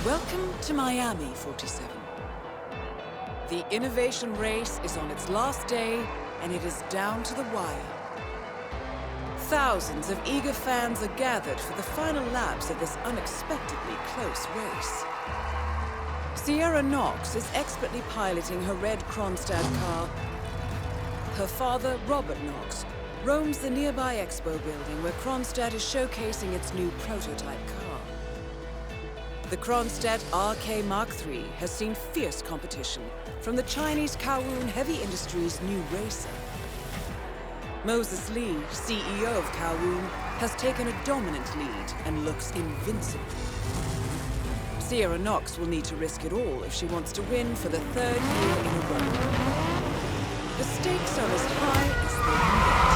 Welcome to Miami, 47. The innovation race is on its last day, and it is down to the wire. Thousands of eager fans are gathered for the final laps of this unexpectedly close race. Sierra Knox is expertly piloting her red Kronstadt car. Her father, Robert Knox, roams the nearby expo building where Kronstadt is showcasing its new prototype car. The Kronstadt RK Mark III has seen fierce competition from the Chinese Kowloon Heavy Industries' new racer. Moses Lee, CEO of Kowloon, has taken a dominant lead and looks invincible. Sierra Knox will need to risk it all if she wants to win for the third year in a row. The stakes are as high as they can get.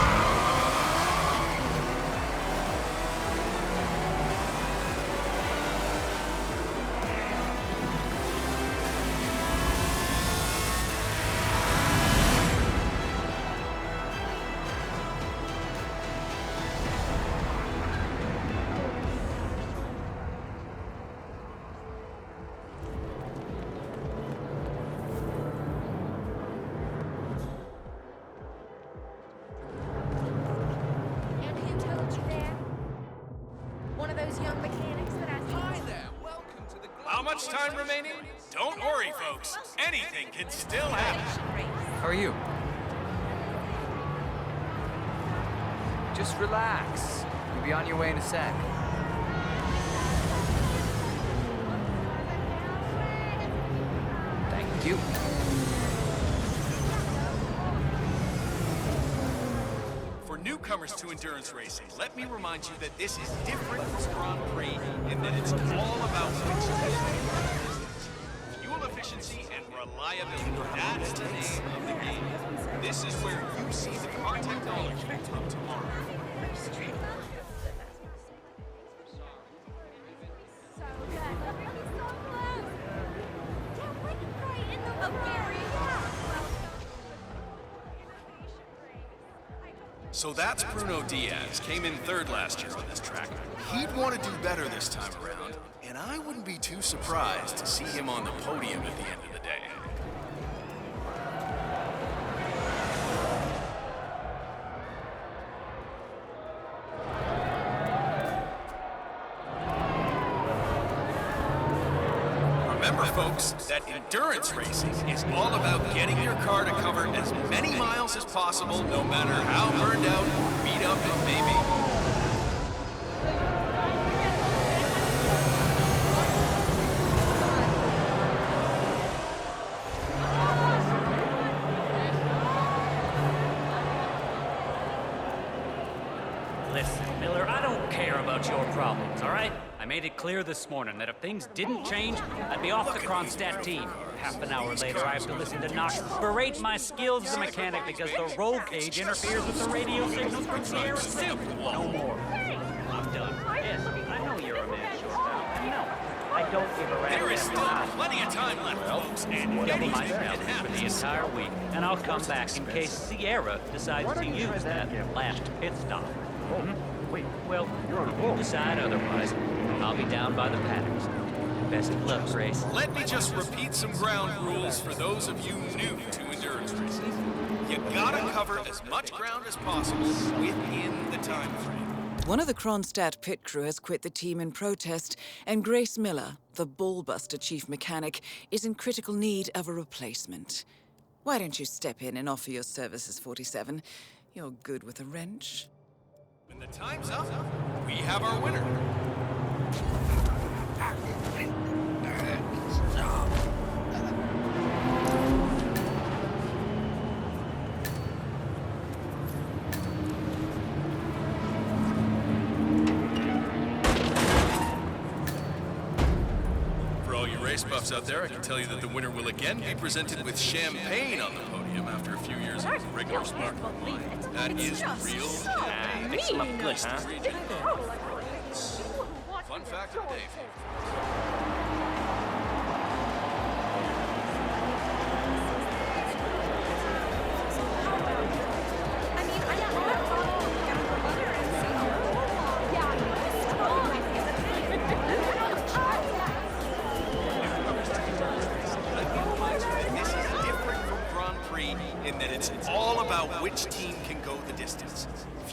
How much time remaining? Don't worry, folks. Anything can still happen. How are you? Just relax. You'll be on your way in a sec. Thank you. For newcomers to endurance racing, let me remind you that this is different from Grand Prix in that it's all about fuel efficiency and reliability. That's the name of the game. This is where you see the car technology of tomorrow. So that's Bruno Diaz, came in third last year on this track. He'd want to do better this time around, and I wouldn't be too surprised to see him on the podium at the end of the day. Remember, folks, that endurance racing is all about getting your car to cover as many miles as possible, no matter how burned out or beat up it may be. Listen, Miller, I don't care about your problems, all right? I made it clear this morning that if things didn't change, I'd be off the Kronstadt team. Half an hour later, I have to listen to Knox berate my skills as a mechanic because the roll cage interferes with the radio signals from Sierra Sim. No more. I'm done. Yes, I know you're a man short now. I know. I don't give a rat's. There is still plenty of time left, folks, and anything can happen for the entire week, and I'll come back in case Sierra decides to use that last pit stop. Wait, well, you decide otherwise. I'll be down by the paddocks. Best of luck, Grace. Let me just repeat some ground rules for those of you new to endurance racing. You gotta cover as much ground as possible within the time frame. One of the Kronstadt pit crew has quit the team in protest, and Grace Miller, the ballbuster chief mechanic, is in critical need of a replacement. Why don't you step in and offer your services, 47? You're good with a wrench. When the time's up, we have our winner. For all you race buffs out there, I can tell you that the winner will again be presented with champagne on the podium after a few years of regular sparkling wine. That is real champagne. Mix them up good, huh? Fun fact of the day, folks.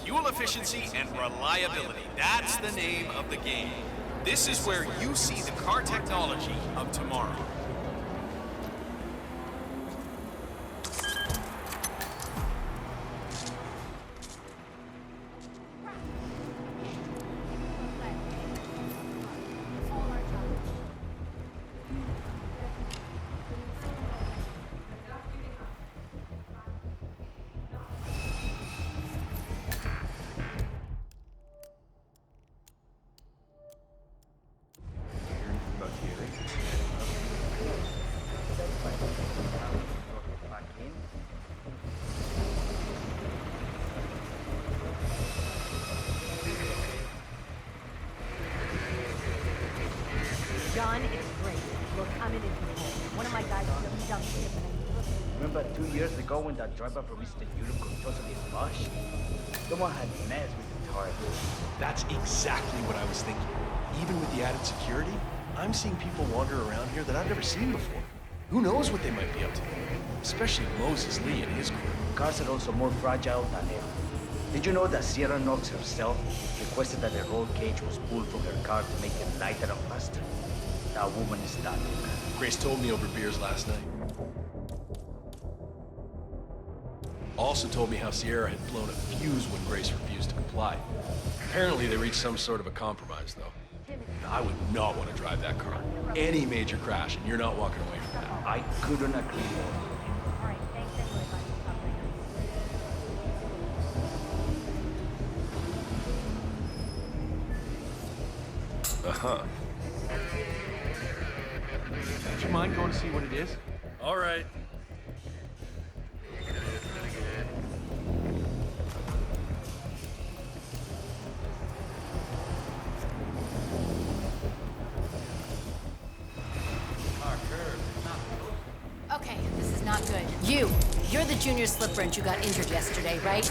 Fuel efficiency and reliability. That's the name of the game. This is where you see the car technology of tomorrow. John, it's great. Look, I'm in control. One of my guys just jumped ship and Remember 2 years ago when that driver from Eastern Europe got totally smashed? Someone had messed with the tire. That's exactly what I was thinking. Even with the added security, I'm seeing people wander around here that I've never seen before. Who knows what they might be up to? Especially Moses Lee and his crew. Cars are also more fragile than ever. Did you know that Sierra Knox herself requested that the roll cage was pulled from her car to make it lighter and faster? That woman is stuck. Grace told me over beers last night. Also told me how Sierra had blown a fuse when Grace refused to comply. Apparently they reached some sort of a compromise, though. I would not want to drive that car. Any major crash, and you're not walking away from that. I couldn't agree more. all right, thanks anyway, buddy. Uh-huh. Would you mind going to see what it is? All right. Okay, this is not good. You're the junior slip wrench who got injured yesterday, right?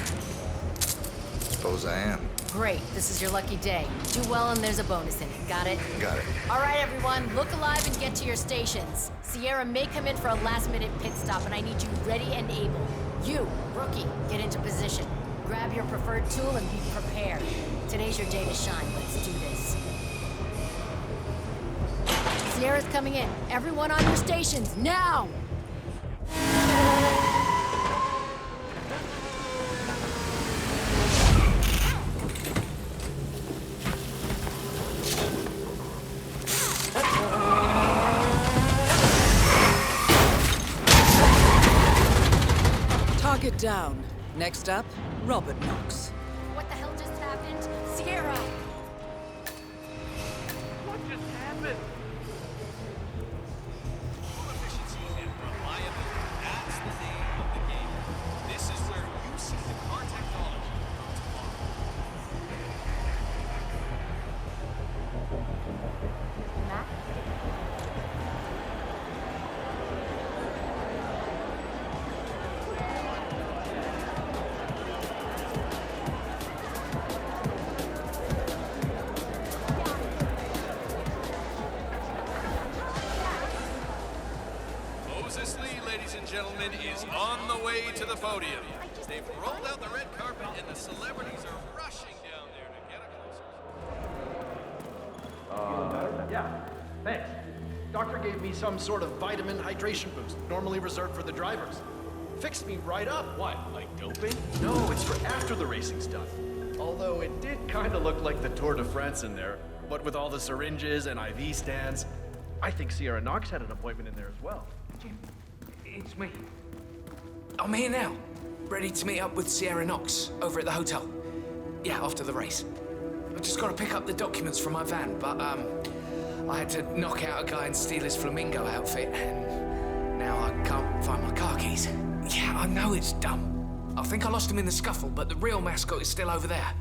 Suppose I am. Great, this is your lucky day. Do well and there's a bonus in it, got it? Got it. All right, everyone, look alive and get to your stations. Sierra may come in for a last-minute pit stop, and I need you ready and able. You, rookie, get into position. Grab your preferred tool and be prepared. Today's your day to shine. Let's do this. Sierra's coming in. Everyone on your stations, now! Target down. Next up, Robert Knox. What the hell just happened? Sierra! What just happened? Fuel efficiency and reliability. That's the name of the game. This is where you see the car technology of tomorrow. Matt? Moses Lee, ladies and gentlemen, is on the way to the podium. They've rolled out the red carpet and the celebrities are rushing down there to get a closer. Yeah, thanks. Doctor gave me some sort of vitamin hydration boost, normally reserved for the drivers. Fixed me right up. What, like doping? No, it's for after the racing stuff. Although it did kind of look like the Tour de France in there, what with all the syringes and IV stands. I think Sierra Knox had an appointment in there as well. Jim, it's me. I'm here now, ready to meet up with Sierra Knox over at the hotel. Yeah, after the race. I've just got to pick up the documents from my van, but I had to knock out a guy and steal his flamingo outfit, and now I can't find my car keys. Yeah, I know it's dumb. I think I lost them in the scuffle, but the real mascot is still over there.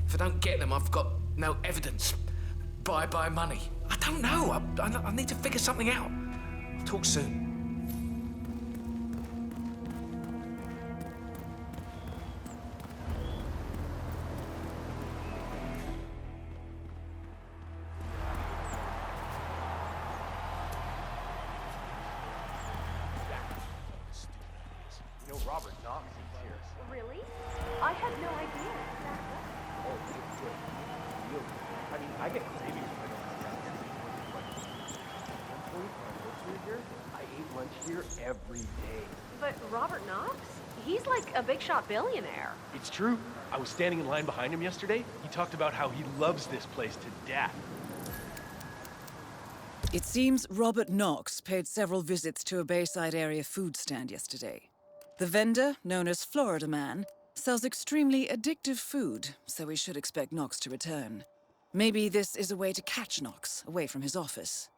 If I don't get them, I've got no evidence. Bye-bye money. I don't know. I need to figure something out. Talk soon. You know, Robert Knox is here. Really? I had no idea. every day. But Robert Knox? He's like a big shot billionaire. It's true. I was standing in line behind him yesterday. He talked about how he loves this place to death. It seems Robert Knox paid several visits to a Bayside area food stand yesterday. The vendor, known as Florida Man, sells extremely addictive food, so we should expect Knox to return. Maybe this is a way to catch Knox away from his office.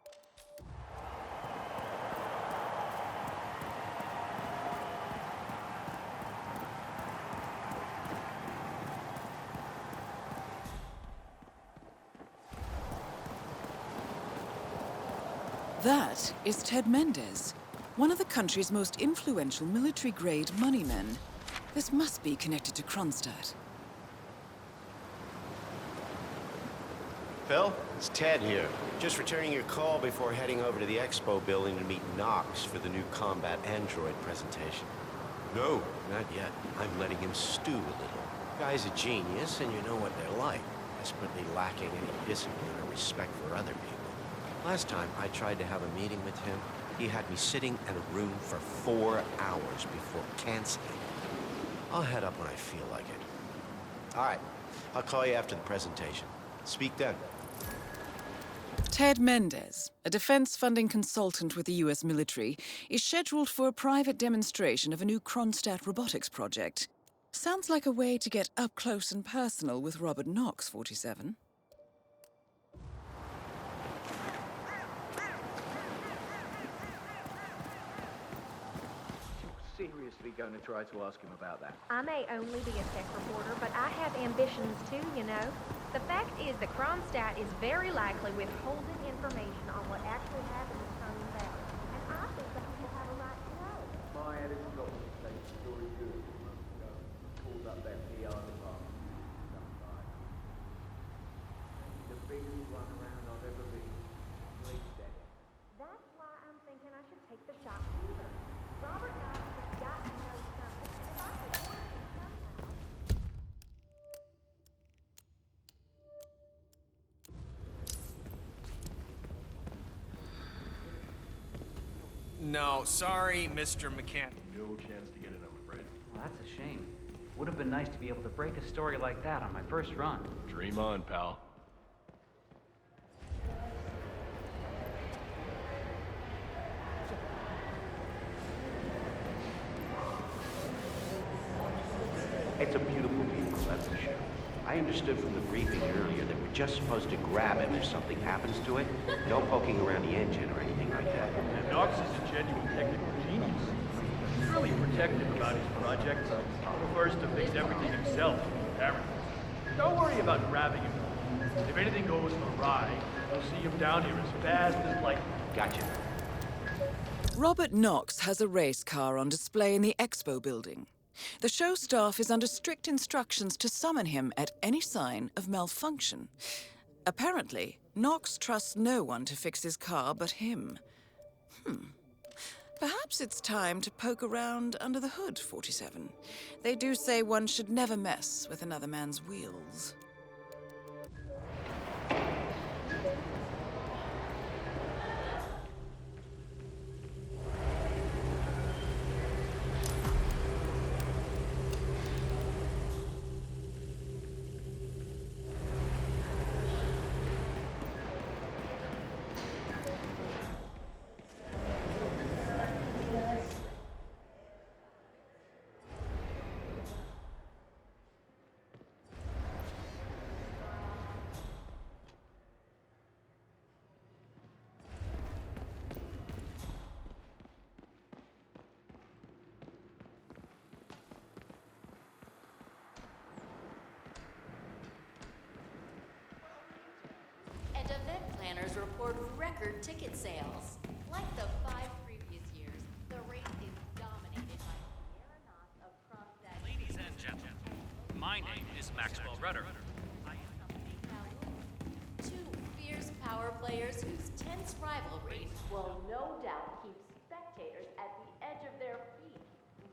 That is Ted Mendez, one of the country's most influential military-grade moneymen. This must be connected to Kronstadt. Phil, it's Ted here. Just returning your call before heading over to the expo building to meet Knox for the new combat android presentation. No, not yet. I'm letting him stew a little. Guy's a genius, and you know what they're like. Desperately lacking any discipline or respect for other people. Last time I tried to have a meeting with him, he had me sitting in a room for 4 hours before canceling. I'll head up when I feel like it. All right, I'll call you after the presentation. Speak then. Ted Mendez, a defense funding consultant with the US military, is scheduled for a private demonstration of a new Kronstadt robotics project. Sounds like a way to get up close and personal with Robert Knox, 47. Seriously going to try to ask him about that? I may only be a tech reporter, but I have ambitions too, you know. The fact is that Kronstadt is very likely withholding information on what actually happened in Stone Valley. And I think that people have a right to know. My editor's got me saying the story good. Called up their PR department. The biggest run around I've ever been. Please, Dad. That's why I'm thinking I should take the shot sooner. Robert Knox has got to know something, and if I could work it somehow... No, sorry, Mr. McCann. No chance to get it, I'm afraid. Well, that's a shame. Would have been nice to be able to break a story like that on my first run. Dream on, pal. It's a beautiful vehicle, that's for sure. I understood from the briefing earlier that we're just supposed to grab it if something happens to it. No poking around the engine or anything like that. And Knox is a genuine technical genius. He's really protective about his project. He prefers to fix everything himself, apparently. Don't worry about grabbing him. If anything goes awry, you'll see him down here as fast as lightning. Gotcha. Robert Knox has a race car on display in the expo building. The show staff is under strict instructions to summon him at any sign of malfunction. Apparently, Knox trusts no one to fix his car but him. Perhaps it's time to poke around under the hood, 47. They do say one should never mess with another man's wheels. Planners report record ticket sales. Like the 5 previous years, the race is dominated by Sierra Knox of Kronstadt. Ladies and gentlemen, my name is Maxwell Rudder. Two fierce power players whose tense rivalry will no doubt keep spectators at the edge of their feet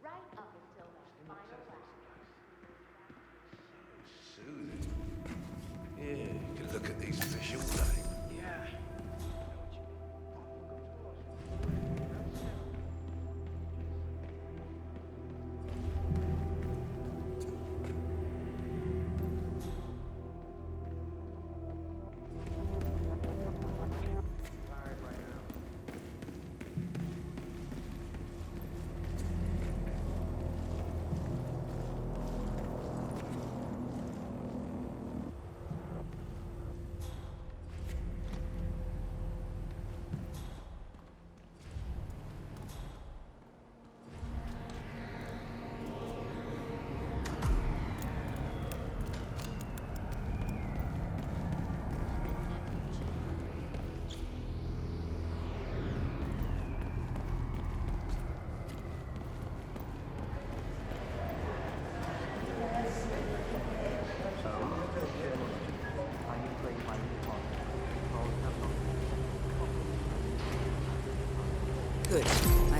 right up until the final lap. Soothing. Yeah, you can look at these fish all day.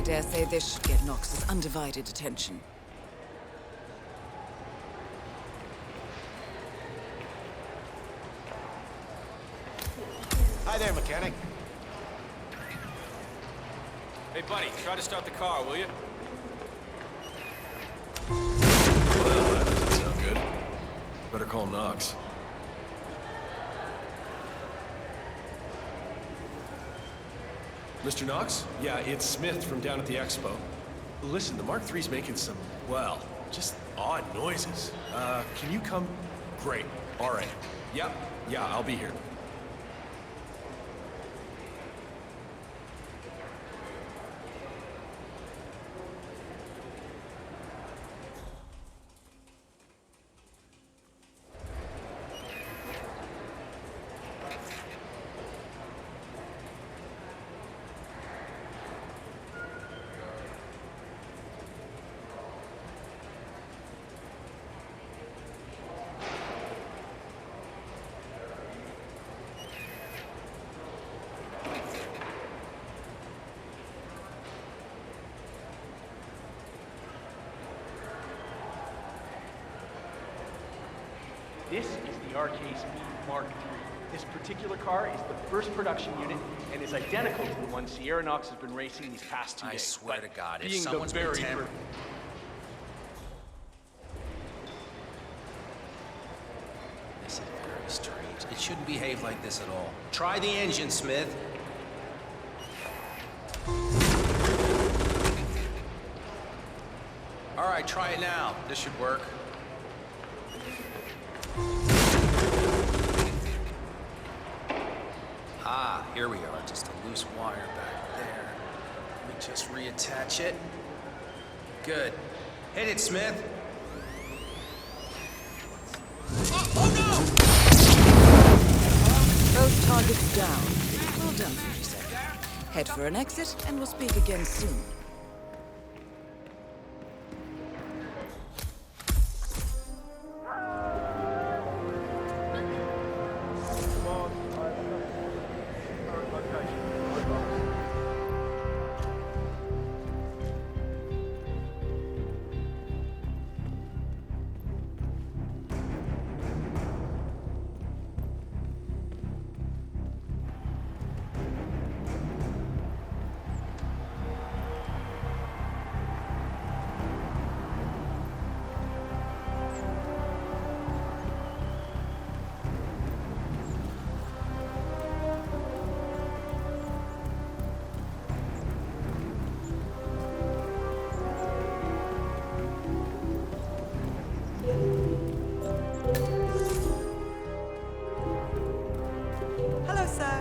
dare say this should get Knox's undivided attention. Hi there, mechanic. Hey, buddy, try to start the car, will you? Well, that doesn't sound good. Better call Knox. Mr. Knox? Yeah, it's Smith from down at the expo. Listen, the Mark III's making some, well, just odd noises. Can you come? Great. All right. Yep. Yeah, I'll be here. This is the RK-Speed Mark III. This particular car is the first production unit and is identical to the one Sierra Knox has been racing these past 2 days. I swear to God, if being someone's the been very tampered... This is very strange. It shouldn't behave like this at all. Try the engine, Smith. All right, try it now. This should work. Ah, here we are. Just a loose wire back there. Let me just reattach it. Good. Hit it, Smith. Both targets down. Well done, 57. Head for an exit, and we'll speak again soon. Hello, sir.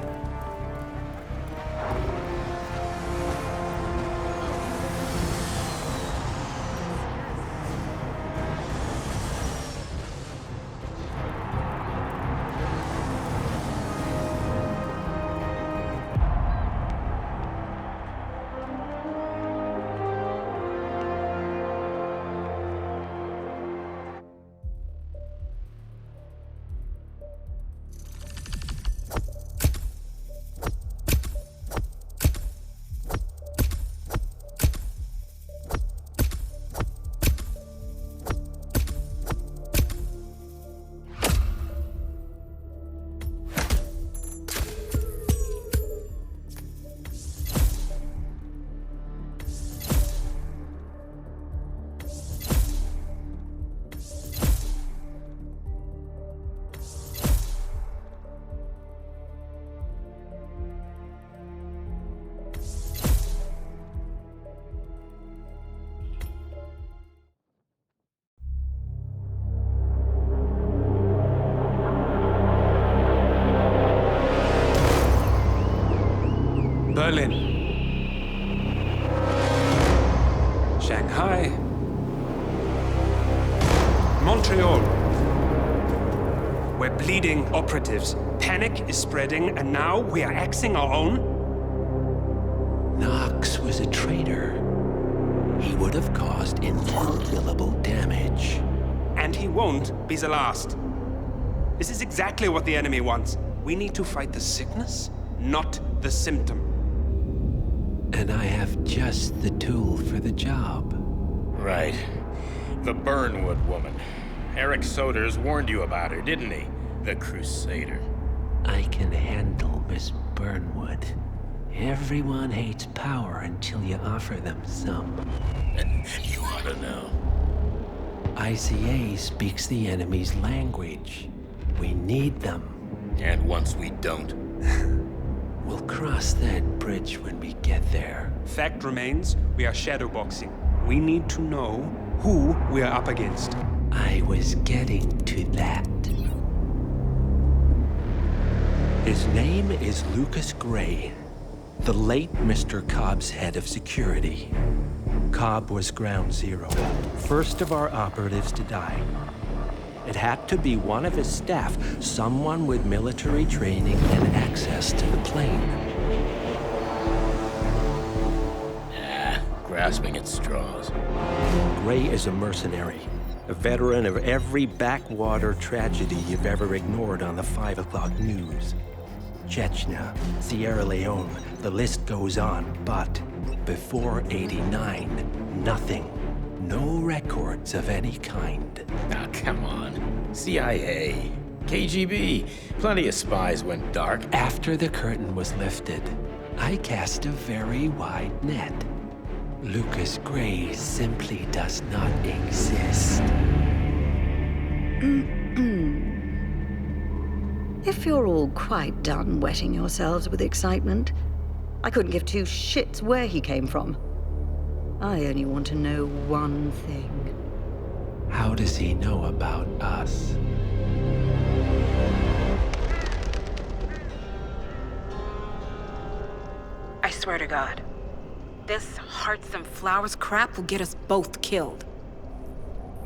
Berlin, Shanghai, Montreal. We're bleeding operatives. Panic is spreading, and now we are axing our own? Knox was a traitor. He would have caused incalculable damage. And he won't be the last. This is exactly what the enemy wants. We need to fight the sickness, not the symptom. And I have just the tool for the job. Right. The Burnwood woman. Eric Soders warned you about her, didn't he? The Crusader. I can handle Miss Burnwood. Everyone hates power until you offer them some. You ought to know. ICA speaks the enemy's language. We need them. And once we don't? We'll cross that bridge when we get there. Fact remains, we are shadowboxing. We need to know who we are up against. I was getting to that. His name is Lucas Gray, the late Mr. Cobb's head of security. Cobb was ground zero, first of our operatives to die. It had to be one of his staff, someone with military training and access to the plane. Grasping at straws. Gray is a mercenary, a veteran of every backwater tragedy you've ever ignored on the 5 o'clock news. Chechnya, Sierra Leone, the list goes on, but before '89, nothing. No records of any kind. Ah, come on. CIA, KGB, plenty of spies went dark. After the curtain was lifted, I cast a very wide net. Lucas Gray simply does not exist. If you're all quite done wetting yourselves with excitement, I couldn't give two shits where he came from. I only want to know one thing. How does he know about us? I swear to God, this hearts and flowers crap will get us both killed.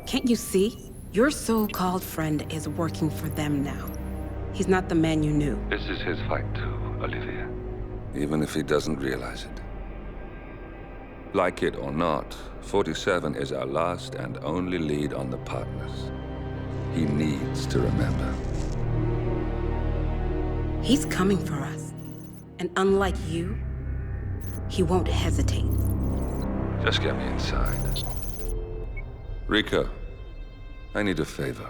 Can't you see? Your so-called friend is working for them now. He's not the man you knew. This is his fight too, Olivia. Even if he doesn't realize it. Like it or not, 47 is our last and only lead on the partners. He needs to remember. He's coming for us. And unlike you, he won't hesitate. Just get me inside. Rico, I need a favor.